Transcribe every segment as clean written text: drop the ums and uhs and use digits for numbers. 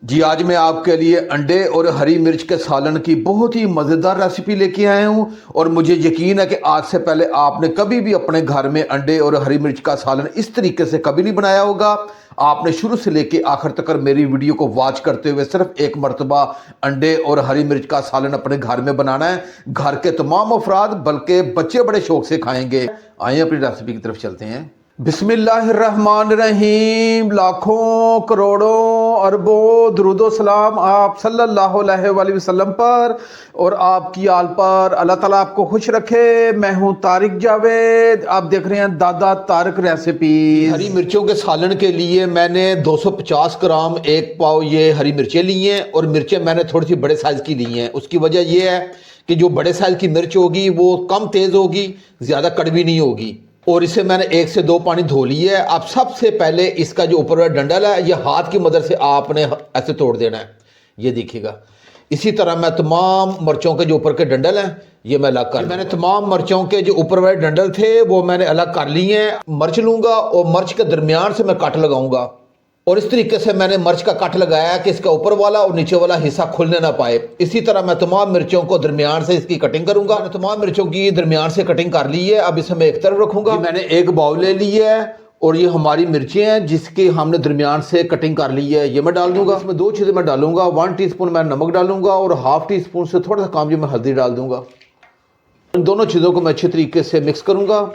जी आज मैं आपके लिए अंडे और हरी मिर्च के सालन की बहुत ही मज़ेदार रेसिपी लेके आया हूँ। और मुझे यकीन है कि आज से पहले आपने कभी भी अपने घर में अंडे और हरी मिर्च का सालन इस तरीके से कभी नहीं बनाया होगा। आपने शुरू से लेके आखिर तक मेरी वीडियो को वॉच करते हुए सिर्फ एक मरतबा अंडे और हरी मिर्च का सालन अपने घर में बनाना है। घर के तमाम अफराद बल्कि बच्चे बड़े शौक से खाएंगे। आइए अपनी रेसिपी की तरफ चलते हैं। बिस्मिल्लाहिर्रहमानिर्रहीम। लाखों करोड़ों अरबों दुरूदो सलाम आप सल्लल्लाहु अलैहि वसल्लम पर और आपकी आल पर। अल्लाह ताला आपको खुश रखे। मैं हूं तारिक जावेद, आप देख रहे हैं दादा तारिक रेसिपी। हरी मिर्चों के सालन के लिए मैंने 250 ग्राम एक पाव ये हरी मिर्चें ली हैं और मिर्चें मैंने थोड़ी सी बड़े साइज़ की ली हैं। उसकी वजह यह है कि जो बड़े साइज़ की मिर्च होगी वो कम तेज़ होगी, ज़्यादा कड़वी नहीं होगी। और इसे मैंने 1 से 2 पानी धो लिया है। अब सबसे पहले इसका जो ऊपर वाला डंडल है ये हाथ की मदद से आपने ऐसे तोड़ देना है, ये देखिएगा। इसी तरह मैं तमाम मिर्चों के जो ऊपर के डंडल हैं ये मैं अलग कर, मैंने तमाम मिर्चों के जो ऊपर वाले डंडल थे वो मैंने अलग कर लिए हैं। मिर्च लूँगा और मिर्च के दरमियान से मैं कट लगाऊंगा और इस तरीके से मैंने मिर्च का कट लगाया कि इसका ऊपर वाला और नीचे वाला हिस्सा खुलने ना पाए। इसी तरह मैं तमाम मिर्चों को दरमियान से इसकी कटिंग करूंगा। मैंने तमाम मिर्चों की दरमियान से कटिंग कर ली है। अब इसे मैं एक तरफ रखूंगा। मैंने एक बाउल ले ली है और ये हमारी मिर्चें हैं जिसकी हमने दरमियान से कटिंग कर ली है, ये मैं डाल दूंगा। इसमें 2 चीज़ें मैं डालूंगा। 1 टीस्पून मैं नमक डालूंगा और ½ टीस्पून से थोड़ा सा कम जो मैं हल्दी डाल दूंगा। इन दोनों चीज़ों को मैं अच्छे तरीके से मिक्स करूंगा।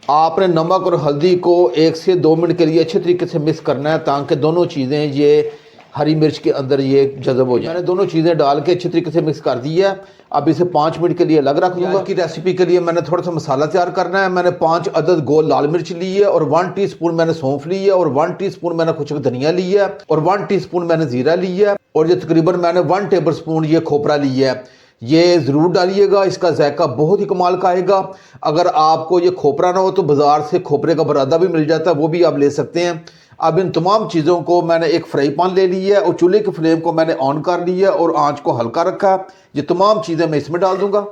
आपने नमक और हल्दी को 1 से 2 मिनट के लिए अच्छे तरीके से मिक्स करना है ताकि दोनों चीज़ें ये हरी मिर्च के अंदर ये जज़ब हो जाए। मैंने दोनों चीज़ें डाल के अच्छे तरीके से मिक्स कर दी है। अब इसे 5 मिनट के लिए अलग रख दूंगा। की रेसिपी के लिए मैंने थोड़ा सा मसाला तैयार करना है। मैंने 5 अदद गोल लाल मिर्च ली है और 1 टीस्पून मैंने सौंफ ली है और 1 टीस्पून मैंने खुश्क धनिया ली है और 1 टीस्पून मैंने ज़ीरा ली है और ये तकरीबन मैंने 1 टेबल स्पून ये खोपरा ली है। ये ज़रूर डालिएगा, इसका जायका बहुत ही कमाल का आएगा। अगर आपको ये खोपरा ना हो तो बाज़ार से खोपरे का बरादा भी मिल जाता है, वो भी आप ले सकते हैं। अब इन तमाम चीज़ों को मैंने एक फ्राई पैन ले लिया है और चूल्हे की फ्लेम को मैंने ऑन कर लिया है और आंच को हल्का रखा। ये तमाम चीज़ें मैं इसमें डाल दूंगा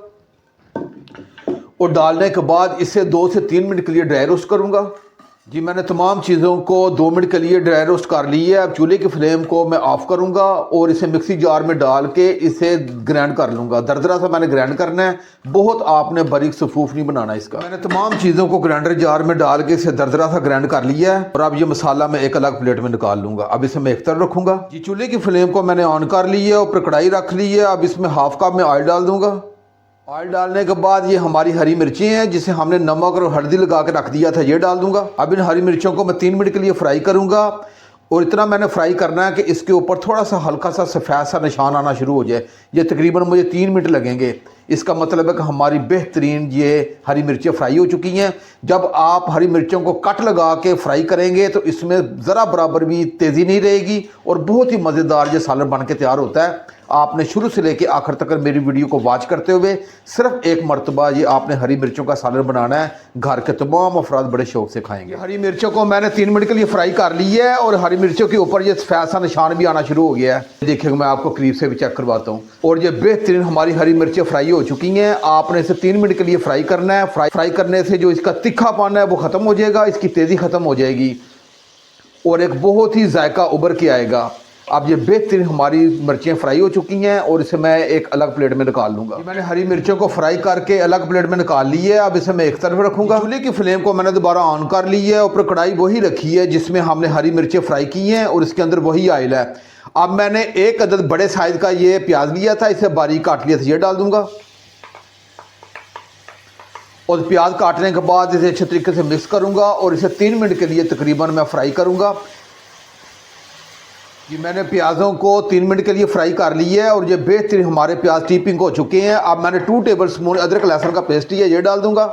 और डालने के बाद इसे 2 से 3 मिनट के लिए ड्राई रोस्ट करूँगा। जी मैंने तमाम चीज़ों को 2 मिनट के लिए ड्राई रोस्ट कर ली है। अब चूल्हे की फ्लेम को मैं ऑफ़ करूँगा और इसे मिक्सी जार में डाल के इसे ग्राइंड कर लूँगा। दरदरा सा मैंने ग्राइंड करना है, बहुत आपने बारीक सफूफ नहीं बनाना इसका। मैंने तमाम चीज़ों को ग्राइंडर जार में डाल के इसे दरदरा सा ग्राइंड कर लिया है और अब ये मसाला मैं एक अलग प्लेट में निकाल लूँगा। अब इसे मैं एक तरफ रखूँगा। जी चूल्हे की फ्लेम को मैंने ऑन कर ली है, ऊपर कढ़ाई रख ली है। अब इसमें ½ कप में ऑयल डाल दूँगा। ऑयल डालने के बाद ये हमारी हरी मिर्चें हैं जिसे हमने नमक और हल्दी लगा के रख दिया था, ये डाल दूंगा। अब इन हरी मिर्चों को मैं 3 मिनट के लिए फ्राई करूंगा और इतना मैंने फ्राई करना है कि इसके ऊपर थोड़ा सा हल्का सा सफ़ेद सा निशान आना शुरू हो जाए। ये तकरीबन मुझे 3 मिनट लगेंगे। इसका मतलब है कि हमारी बेहतरीन ये हरी मिर्चें फ्राई हो चुकी हैं। जब आप हरी मिर्चों को कट लगा के फ्राई करेंगे तो इसमें ज़रा बराबर भी तेज़ी नहीं रहेगी और बहुत ही मज़ेदार ये सालन बन के तैयार होता है। आपने शुरू से लेके आखिर तक मेरी वीडियो को वॉच करते हुए सिर्फ एक मरतबा ये आपने हरी मिर्चों का सालन बनाना है। घर के तमाम अफराद बड़े शौक से खाएंगे। हरी मिर्चों को मैंने 3 मिनट के लिए फ्राई कर ली है और हरी मिर्चों के ऊपर ये सफ़ेद सा निशान भी आना शुरू हो गया है। देखिए मैं आपको करीब से भी चेक करवाता हूँ और ये बेहतरीन हमारी हरी मिर्चें फ्राई हो चुकी हैं। आपने इसे 3 मिनट के लिए फ्राई करना है। फ्राई करने से जो इसका तीखापन है वो ख़त्म हो जाएगा, इसकी तेज़ी ख़त्म हो जाएगी और एक बहुत ही जायका उभर के आएगा। अब ये बेहतरीन हमारी मिर्चें फ्राई हो चुकी हैं और इसे मैं एक अलग प्लेट में निकाल लूँगा। मैंने हरी मिर्चों को फ्राई करके अलग प्लेट में निकाल ली है। अब इसे मैं एक तरफ रखूँगा। चूल्हे की फ्लेम को मैंने दोबारा ऑन कर ली है। ऊपर कढ़ाई वही रखी है जिसमें हमने हरी मिर्चें फ्राई की हैं और इसके अंदर वही ऑयल है। अब मैंने 1 अदद बड़े साइज़ का ये प्याज लिया था, इसे बारीक काट लिया था, ये डाल दूँगा और प्याज काटने के बाद इसे अच्छे तरीके से मिक्स करूँगा और इसे 3 मिनट के लिए तकरीबन मैं फ्राई करूँगा। जी मैंने प्याज़ों को 3 मिनट के लिए फ्राई कर लिया है और ये बेहतरीन हमारे प्याज टीपिंग हो चुके हैं। अब मैंने 2 टेबल स्पून अदरक लहसुन का पेस्ट है, ये डाल दूंगा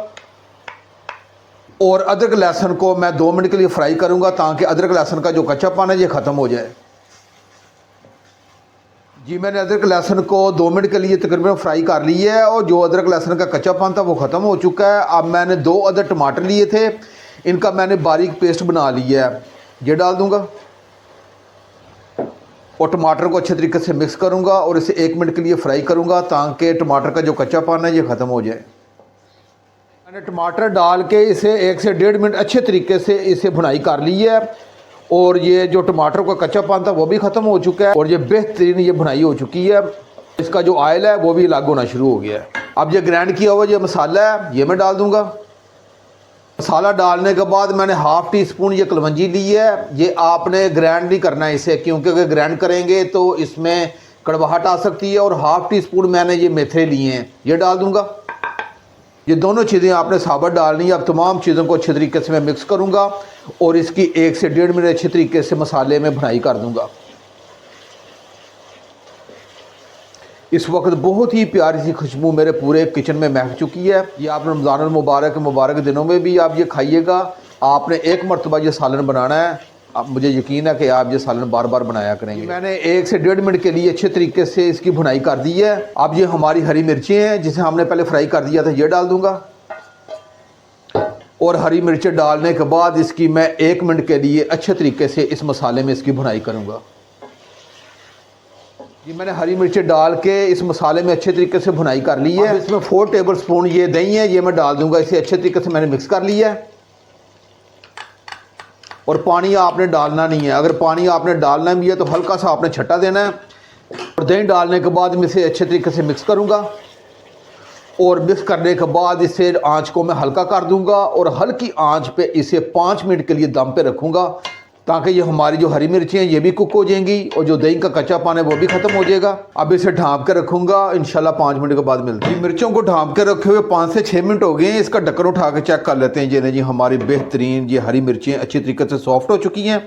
और अदरक लहसुन को मैं 2 मिनट के लिए फ्राई करूंगा ताकि अदरक लहसुन का जो कच्चापन है ये ख़त्म हो जाए। जी मैंने अदरक लहसुन को 2 मिनट के लिए तकरीबन फ्राई कर लिया है और जो अदरक लहसुन का कच्चापन था वो ख़त्म हो चुका है। अब मैंने 2 अदद टमाटर लिए थे, इनका मैंने बारीक पेस्ट बना लिया है, ये डाल दूंगा और टमाटर को अच्छे तरीके से मिक्स करूंगा और इसे 1 मिनट के लिए फ्राई करूंगा ताकि टमाटर का जो कच्चापन है ये ख़त्म हो जाए। मैंने टमाटर डाल के इसे 1 से 1.5 मिनट अच्छे तरीके से इसे भुनाई कर ली है और ये जो टमाटर का कच्चापन था वो भी ख़त्म हो चुका है और ये बेहतरीन ये भुनाई हो चुकी है। इसका जो ऑयल है वो भी अलग होना शुरू हो गया है। अब ये ग्राइंड किया हुआ ये मसाला है ये मैं डाल दूंगा। मसाला डालने के बाद मैंने हाफ़ टी स्पून ये कलवंजी ली है। ये आपने ग्राइंड नहीं करना है इसे, क्योंकि अगर ग्राइंड करेंगे तो इसमें कड़वाहट आ सकती है। और हाफ़ टी स्पून मैंने ये मेथरे लिए हैं ये डाल दूंगा। ये दोनों चीज़ें आपने साबुत डालनी है। अब तमाम चीज़ों को अच्छे तरीके से मैं मिक्स करूँगा और इसकी 1 से 1.5 मिनट अच्छे तरीके से मसाले में भुनाई कर दूँगा। इस वक्त बहुत ही प्यारी सी खुशबू मेरे पूरे किचन में महक चुकी है। ये आप रमज़ान मुबारक दिनों में भी आप ये खाइएगा। आपने एक मरतबा ये सालन बनाना है, अब मुझे यकीन है कि आप ये सालन बार बार बनाया करेंगे। मैंने 1 से 1.5 मिनट के लिए अच्छे तरीके से इसकी भुनाई कर दी है। अब ये हमारी हरी मिर्चें हैं जिसे हमने पहले फ्राई कर दिया था ये डाल दूंगा। और हरी मिर्चें डालने के बाद इसकी मैं 1 मिनट के लिए अच्छे तरीके से इस मसाले में इसकी भुनाई करूँगा। ये मैंने हरी मिर्चें डाल के इस मसाले में अच्छे तरीके से भुनाई कर ली है। इसमें 4 टेबल स्पून ये दही है ये मैं डाल दूंगा। इसे अच्छे तरीके से मैंने मिक्स कर लिया है। और पानी आपने डालना नहीं है, अगर पानी आपने डालना भी है तो हल्का सा आपने छट्टा देना है। और दही डालने के बाद मैं इसे अच्छे तरीके से मिक्स करूँगा। और मिक्स करने के बाद इसे आंच को मैं हल्का कर दूंगा और हल्की आंच पे इसे 5 मिनट के लिए दम पे रखूँगा, ताकि ये हमारी जो हरी मिर्चें हैं ये भी कुक हो जाएंगी और जो दही का कच्चापन है वो भी ख़त्म हो जाएगा। अब इसे ढाँप के रखूँगा, इंशाल्लाह 5 मिनट के बाद मिलती है। मिर्चों को ढाँप के रखे हुए 5 से 6 मिनट हो गए हैं। इसका ढक्कन उठा के चेक कर लेते हैं। ये जी हमारी बेहतरीन ये हरी मिर्चें अच्छी तरीके से सॉफ्ट हो चुकी हैं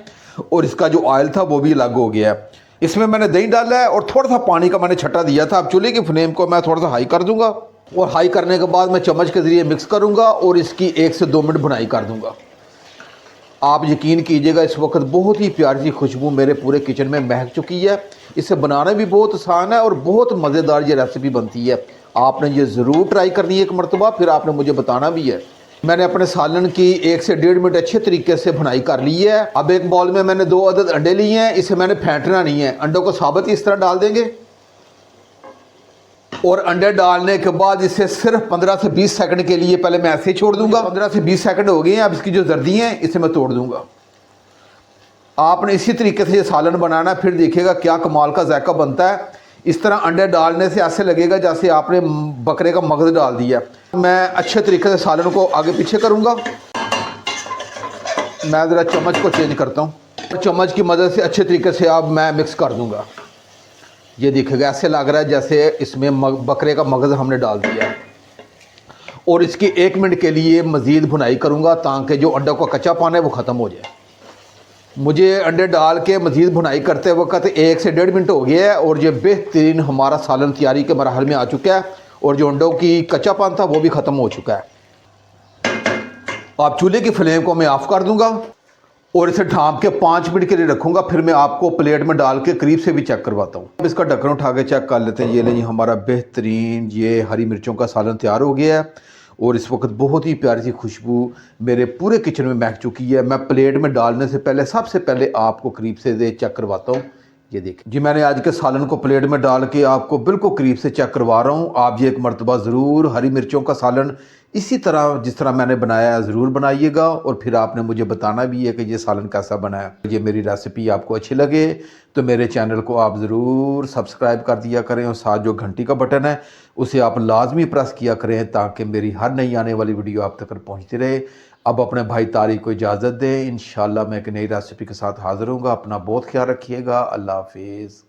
और इसका जो ऑयल था वो भी अलग हो गया है। इसमें मैंने दही डाला है और थोड़ा सा पानी का मैंने छट्टा दिया था। अब चूल्हे की फ्लेम को मैं थोड़ा सा हाई कर दूँगा और हाई करने के बाद मैं चम्मच के ज़रिए मिक्स करूँगा और इसकी 1 से 2 मिनट भुनाई कर दूँगा। आप यकीन कीजिएगा इस वक्त बहुत ही प्यारी सी खुशबू मेरे पूरे किचन में महक चुकी है। इसे बनाना भी बहुत आसान है और बहुत मज़ेदार ये रेसिपी बनती है। आपने ये ज़रूर ट्राई करनी है एक मरतबा, फिर आपने मुझे बताना भी है। मैंने अपने सालन की 1 से 1.5 मिनट अच्छे तरीके से भुनाई कर ली है। अब एक बाउल में मैंने 2 अदद अंडे लिए हैं। इसे मैंने फेंटना नहीं है, अंडों को साबुत ही इस तरह डाल देंगे। और अंडे डालने के बाद इसे सिर्फ 15 से 20 सेकंड के लिए पहले मैं ऐसे ही छोड़ दूंगा। 15 से 20 सेकंड हो गए हैं। अब इसकी जो जर्दी हैं इसे मैं तोड़ दूंगा। आपने इसी तरीके से ये सालन बनाना, फिर देखिएगा क्या कमाल का जायका बनता है। इस तरह अंडे डालने से ऐसे लगेगा जैसे आपने बकरे का मगज़ डाल दिया। मैं अच्छे तरीके से सालन को आगे पीछे करूँगा। मैं ज़रा चम्मच को चेंज करता हूँ। चम्मच की मदद से अच्छे तरीके से अब मैं मिक्स कर दूँगा। ये देखिएगा ऐसे लग रहा है जैसे इसमें बकरे का मगज़ हमने डाल दिया है। और इसकी 1 मिनट के लिए मज़ीद भुनाई करूँगा ताकि जो अंडों का कच्चापन है वो ख़त्म हो जाए। मुझे अंडे डाल के मज़ीद भुनाई करते वक्त 1 से 1.5 मिनट हो गया है और ये बेहतरीन हमारा सालन तैयारी के मरहल में आ चुका है और जो अंडों की कच्चापन था वो भी ख़त्म हो चुका है। आप चूल्हे की फ्लेम को मैं ऑफ़ कर दूँगा और इसे ढाँप के 5 मिनट के लिए रखूँगा। फिर मैं आपको प्लेट में डाल के करीब से भी चेक करवाता हूँ। अब इसका ढक्कन उठा के चेक कर लेते हैं। ये नहीं हमारा बेहतरीन ये हरी मिर्चों का सालन तैयार हो गया है और इस वक्त बहुत ही प्यारी सी खुशबू मेरे पूरे किचन में महक चुकी है। मैं प्लेट में डालने से पहले सबसे पहले आपको करीब से चेक करवाता हूँ। ये देखिए जी मैंने आज के सालन को प्लेट में डाल के आपको बिल्कुल करीब से चेक करवा रहा हूँ। आप ये एक मरतबा ज़रूर हरी मिर्चों का सालन इसी तरह जिस तरह मैंने बनाया है ज़रूर बनाइएगा और फिर आपने मुझे बताना भी है कि ये सालन कैसा बना है। ये मेरी रेसिपी आपको अच्छी लगे तो मेरे चैनल को आप ज़रूर सब्सक्राइब कर दिया करें और साथ जो घंटी का बटन है उसे आप लाजमी प्रेस किया करें ताकि मेरी हर नई आने वाली वीडियो आप तक पहुँचती रहे। अब अपने भाई तारिक को इजाज़त दें। इंशाल्लाह मैं एक नई रेसिपी के साथ हाज़िर हूँगा। अपना बहुत ख्याल रखिएगा। अल्लाह हाफिज़।